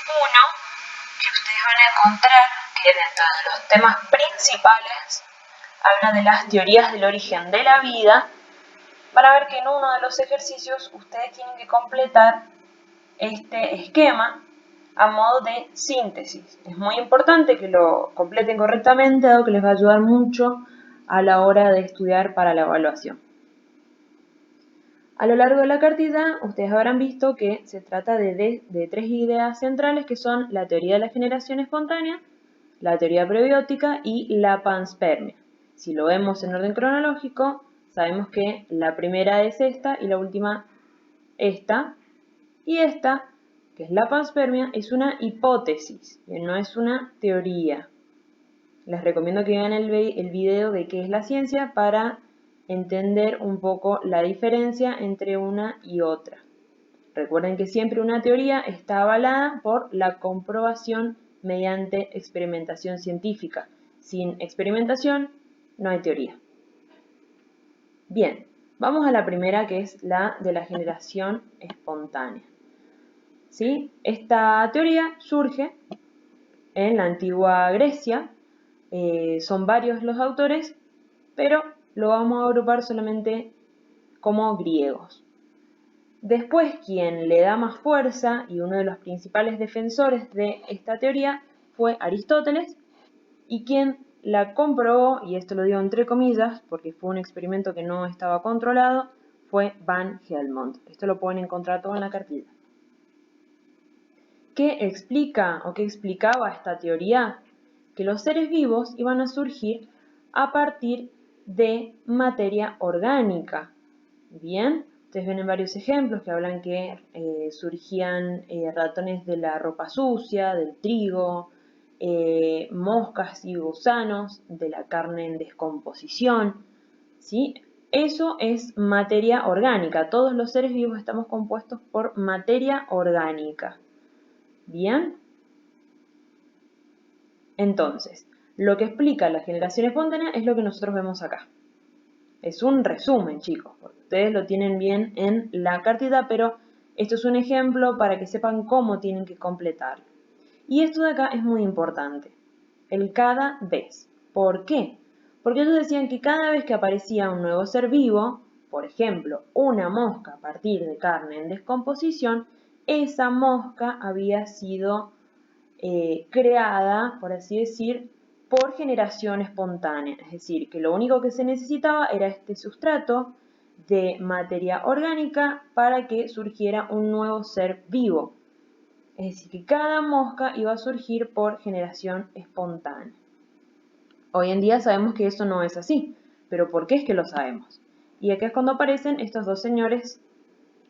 Uno, que ustedes van a encontrar que dentro de los temas principales habla de las teorías del origen de la vida. Van a ver que en uno de los ejercicios ustedes tienen que completar este esquema a modo de síntesis. Es muy importante que lo completen correctamente, dado que les va a ayudar mucho a la hora de estudiar para la evaluación. A lo largo de la cartilla, ustedes habrán visto que se trata de tres ideas centrales, que son la teoría de la generación espontánea, la teoría prebiótica y la panspermia. Si lo vemos en orden cronológico, sabemos que la primera es esta y la última esta. Y esta, que es la panspermia, es una hipótesis, no es una teoría. Les recomiendo que vean el video de qué es la ciencia para entender un poco la diferencia entre una y otra. Recuerden que siempre una teoría está avalada por la comprobación mediante experimentación científica. Sin experimentación no hay teoría. Bien, vamos a la primera, que es la de la generación espontánea. ¿Sí? Esta teoría surge en la antigua Grecia. Son varios los autores, pero lo vamos a agrupar solamente como griegos. Después, quien le da más fuerza y uno de los principales defensores de esta teoría fue Aristóteles, y quien la comprobó, y esto lo digo entre comillas porque fue un experimento que no estaba controlado, fue Van Helmont. Esto lo pueden encontrar todo en la cartilla. ¿Qué explica o qué explicaba esta teoría? Que los seres vivos iban a surgir a partir de materia orgánica. Bien, ustedes ven en varios ejemplos que hablan que surgían ratones de la ropa sucia, del trigo, moscas y gusanos de la carne en descomposición, ¿sí? Eso es materia orgánica. Todos los seres vivos estamos compuestos por materia orgánica. Bien. Entonces, lo que explica la generación espontánea es lo que nosotros vemos acá. Es un resumen, chicos, porque ustedes lo tienen bien en la cartita, pero esto es un ejemplo para que sepan cómo tienen que completarlo. Y esto de acá es muy importante, el cada vez. ¿Por qué? Porque ellos decían que cada vez que aparecía un nuevo ser vivo, por ejemplo, una mosca a partir de carne en descomposición, esa mosca había sido creada, por así decir, por generación espontánea. Es decir, que lo único que se necesitaba era este sustrato de materia orgánica para que surgiera un nuevo ser vivo. Es decir, que cada mosca iba a surgir por generación espontánea. Hoy en día sabemos que eso no es así, pero ¿por qué es que lo sabemos? Y acá es cuando aparecen estos dos señores,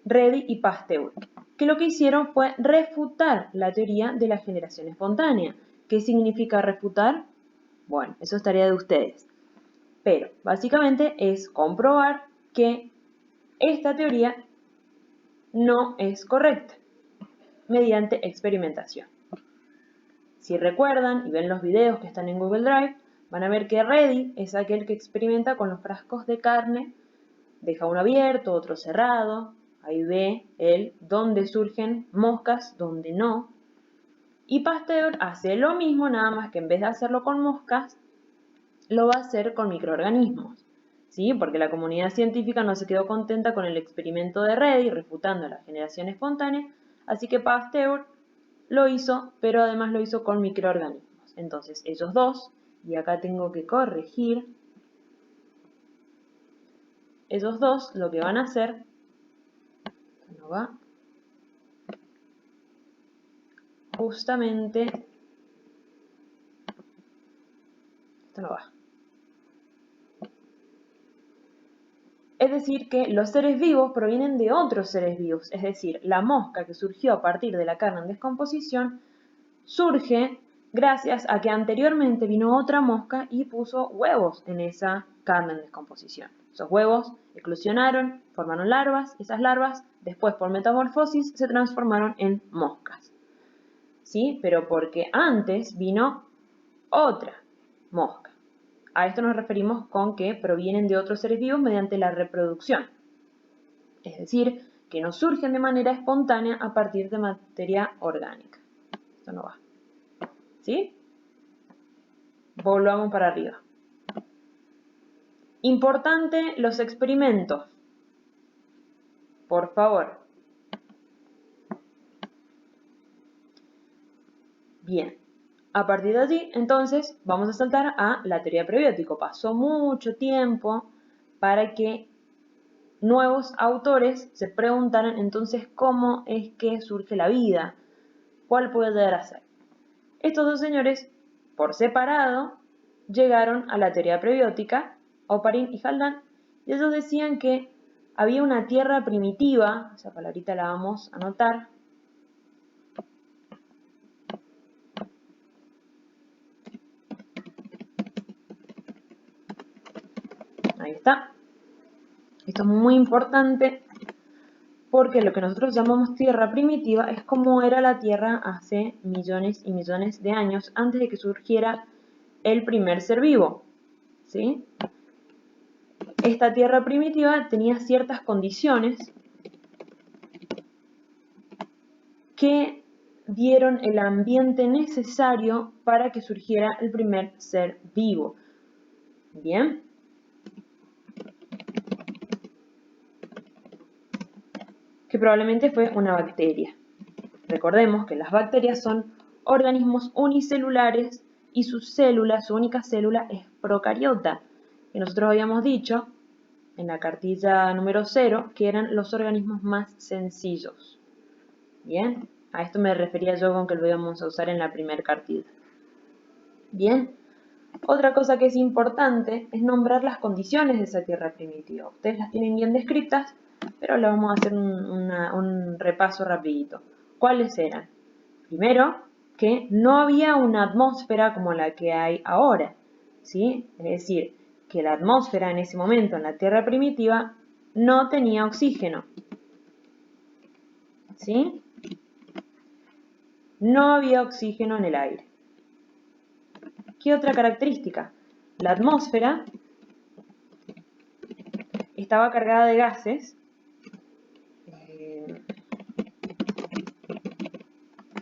Redi y Pasteur, que lo que hicieron fue refutar la teoría de la generación espontánea. ¿Qué significa refutar? Bueno, eso es tarea de ustedes. Pero básicamente es comprobar que esta teoría no es correcta mediante experimentación. Si recuerdan y ven los videos que están en Google Drive, van a ver que Redi es aquel que experimenta con los frascos de carne, deja uno abierto, otro cerrado. Ahí ve él dónde surgen moscas, dónde no. Y Pasteur hace lo mismo, nada más que en vez de hacerlo con moscas, lo va a hacer con microorganismos. ¿Sí? Porque la comunidad científica no se quedó contenta con el experimento de Redi, refutando la generación espontánea, así que Pasteur lo hizo, pero además lo hizo con microorganismos. Entonces, ellos dos, y acá tengo que corregir, ellos dos lo que van a hacer, no va, justamente, esto no va. Es decir, que los seres vivos provienen de otros seres vivos, es decir, la mosca que surgió a partir de la carne en descomposición surge gracias a que anteriormente vino otra mosca y puso huevos en esa carne en descomposición. Esos huevos eclosionaron, formaron larvas, esas larvas después por metamorfosis se transformaron en moscas. ¿Sí? Pero porque antes vino otra mosca. A esto nos referimos con que provienen de otros seres vivos mediante la reproducción. Es decir, que no surgen de manera espontánea a partir de materia orgánica. esto no va. ¿Sí? Volvamos para arriba. Importante los experimentos. Por favor. Bien. A partir de allí, entonces, vamos a saltar a la teoría prebiótica. Pasó mucho tiempo para que nuevos autores se preguntaran entonces cómo es que surge la vida, cuál puede llegar a ser. Estos dos señores, por separado, llegaron a la teoría prebiótica, Oparin y Haldane, y ellos decían que había una tierra primitiva, esa palabrita la vamos a anotar, ahí está. Esto es muy importante porque lo que nosotros llamamos tierra primitiva es como era la Tierra hace millones y millones de años antes de que surgiera el primer ser vivo, ¿sí? Esta tierra primitiva tenía ciertas condiciones que dieron el ambiente necesario para que surgiera el primer ser vivo. Bien. Que probablemente fue una bacteria. Recordemos que las bacterias son organismos unicelulares y su única célula es procariota, que nosotros habíamos dicho en la cartilla número 0 que eran los organismos más sencillos. Bien, a esto me refería yo con que lo íbamos a usar en la primera cartilla. Bien, otra cosa que es importante es nombrar las condiciones de esa tierra primitiva. Ustedes las tienen bien descritas, pero le vamos a hacer un repaso rapidito. ¿Cuáles eran? Primero, que no había una atmósfera como la que hay ahora, ¿sí? Es decir, que la atmósfera en ese momento en la tierra primitiva no tenía oxígeno, ¿sí? No había oxígeno en el aire. ¿Qué otra característica? La atmósfera estaba cargada de gases,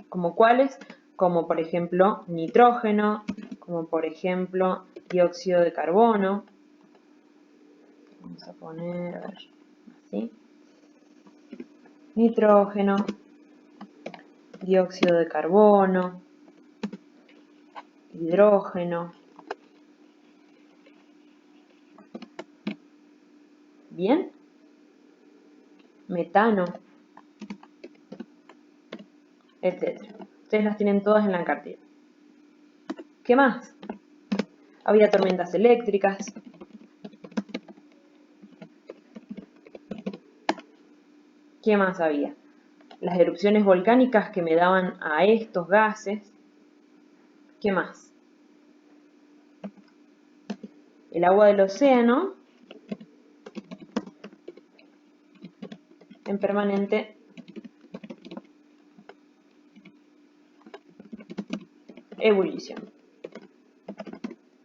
como cuáles, como por ejemplo nitrógeno, como por ejemplo dióxido de carbono. Vamos a poner, a ver, así. Nitrógeno, dióxido de carbono, hidrógeno. ¿Bien? Metano, etc. Ustedes las tienen todas en la cartilla. ¿Qué más? Había tormentas eléctricas. ¿Qué más había? Las erupciones volcánicas que me daban a estos gases. ¿Qué más? El agua del océano en permanente ebullición.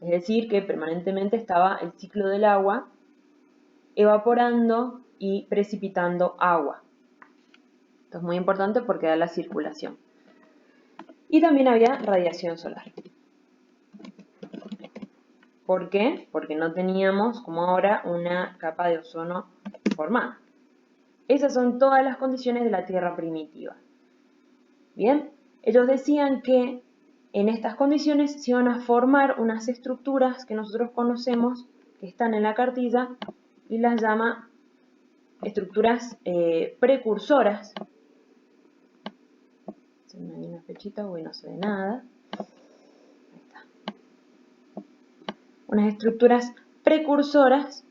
Es decir, que permanentemente estaba el ciclo del agua evaporando y precipitando agua. Esto es muy importante porque da la circulación. Y también había radiación solar. ¿Por qué? Porque no teníamos, como ahora, una capa de ozono formada. Esas son todas las condiciones de la Tierra primitiva. Bien, ellos decían que en estas condiciones se iban a formar unas estructuras que nosotros conocemos, que están en la cartilla, y las llama estructuras precursoras. Se me hay una fechita, hoy no se ve nada. Ahí está. Unas estructuras precursoras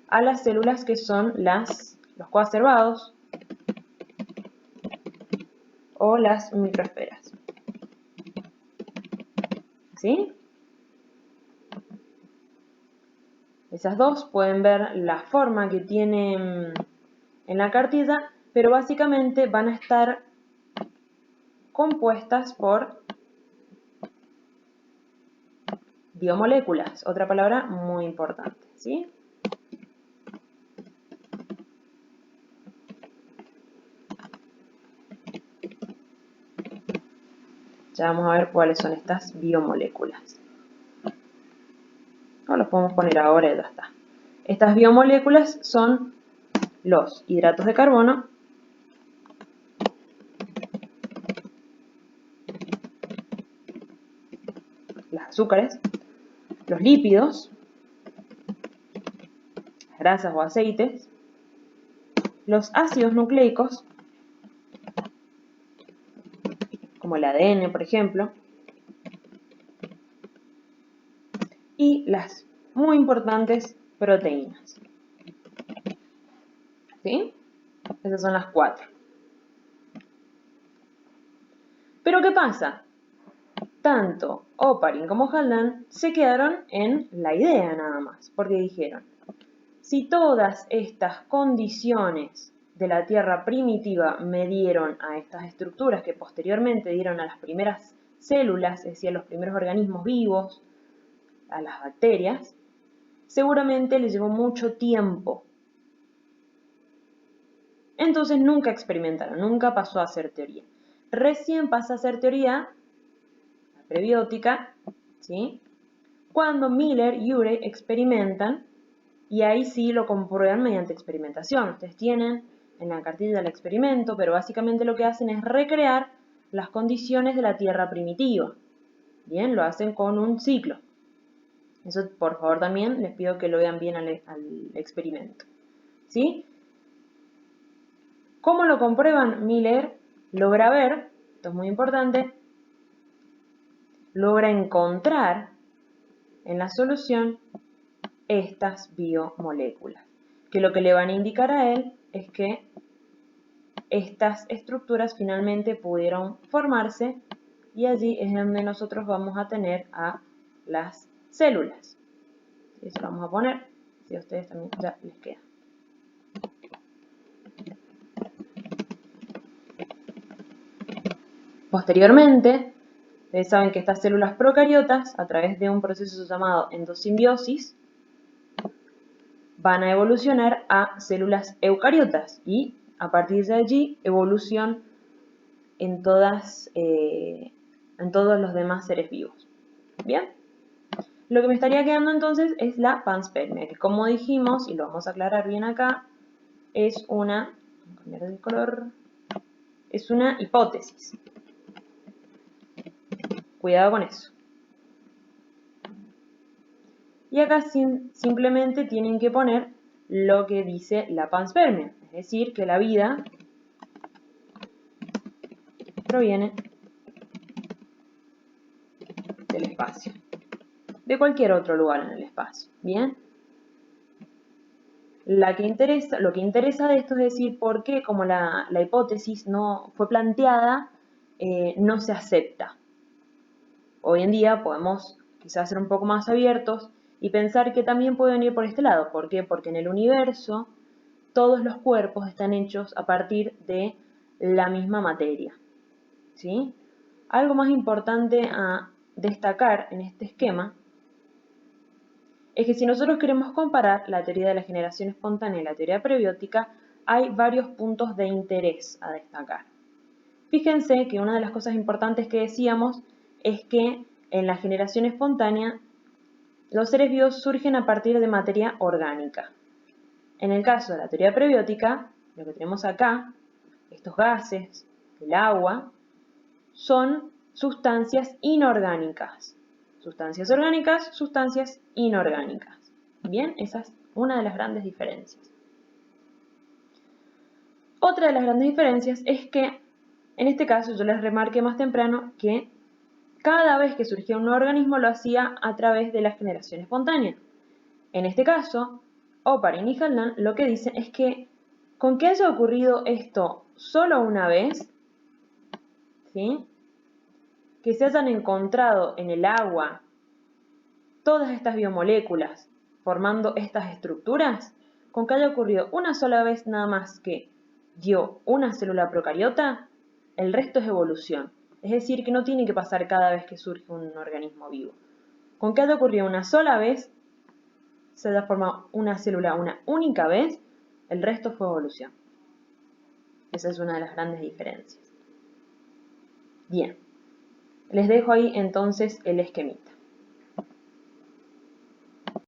a las células que son los coacervados o las microesferas. ¿Sí? Esas dos pueden ver la forma que tienen en la cartilla, pero básicamente van a estar compuestas por biomoléculas, otra palabra muy importante, ¿sí? Ya vamos a ver cuáles son estas biomoléculas. No los podemos poner ahora y ya está. Estas biomoléculas son los hidratos de carbono, los azúcares, los lípidos, las grasas o aceites, los ácidos nucleicos, como el ADN, por ejemplo, y las muy importantes proteínas. ¿Sí? Esas son las 4. Pero ¿qué pasa? Tanto Oparin como Haldane se quedaron en la idea nada más, porque dijeron, si todas estas condiciones de la Tierra primitiva me dieron a estas estructuras que posteriormente dieron a las primeras células, es decir, a los primeros organismos vivos, a las bacterias, seguramente les llevó mucho tiempo. Entonces nunca experimentaron, nunca pasó a ser teoría. Recién pasa a ser teoría, la prebiótica, ¿sí? Cuando Miller y Urey experimentan, y ahí sí lo comprueban mediante experimentación. Ustedes tienen en la cartilla el experimento, pero básicamente lo que hacen es recrear las condiciones de la Tierra primitiva. Bien, lo hacen con un ciclo. Eso, por favor, también les pido que lo vean bien al experimento. ¿Sí? ¿Cómo lo comprueban? Miller logra ver, esto es muy importante, logra encontrar en la solución estas biomoléculas, que lo que le van a indicar a él es que estas estructuras finalmente pudieron formarse y allí es donde nosotros vamos a tener a las células. Eso lo vamos a poner, si a ustedes también ya les queda. Posteriormente, ustedes saben que estas células procariotas, a través de un proceso llamado endosimbiosis, van a evolucionar a células eucariotas y a partir de allí evolución en todos los demás seres vivos. Bien, lo que me estaría quedando entonces es la panspermia, que como dijimos, y lo vamos a aclarar bien acá, es una, vamos a cambiar el color, es una hipótesis. Cuidado con eso. Y acá simplemente tienen que poner lo que dice la panspermia, es decir, que la vida proviene del espacio, de cualquier otro lugar en el espacio. Bien, lo que interesa de esto es decir por qué, como la hipótesis no fue planteada, no se acepta. Hoy en día podemos quizás ser un poco más abiertos y pensar que también pueden ir por este lado. ¿Por qué? Porque en el universo todos los cuerpos están hechos a partir de la misma materia. ¿Sí? Algo más importante a destacar en este esquema es que si nosotros queremos comparar la teoría de la generación espontánea y la teoría prebiótica, hay varios puntos de interés a destacar. Fíjense que una de las cosas importantes que decíamos es que en la generación espontánea los seres vivos surgen a partir de materia orgánica. En el caso de la teoría prebiótica, lo que tenemos acá, estos gases, el agua, son sustancias inorgánicas. Sustancias orgánicas, sustancias inorgánicas. Bien, esa es una de las grandes diferencias. Otra de las grandes diferencias es que, en este caso, yo les remarqué más temprano que cada vez que surgía un nuevo organismo lo hacía a través de la generación espontánea. En este caso, Oparin y Haldane lo que dicen es que con que haya ocurrido esto solo una vez, ¿sí?, que se hayan encontrado en el agua todas estas biomoléculas formando estas estructuras, con que haya ocurrido una sola vez nada más que dio una célula procariota, el resto es evolución. Es decir, que no tiene que pasar cada vez que surge un organismo vivo. Con que haya ocurrido una sola vez, se haya formado una célula una única vez, el resto fue evolución. Esa es una de las grandes diferencias. Bien. Les dejo ahí entonces el esquemita.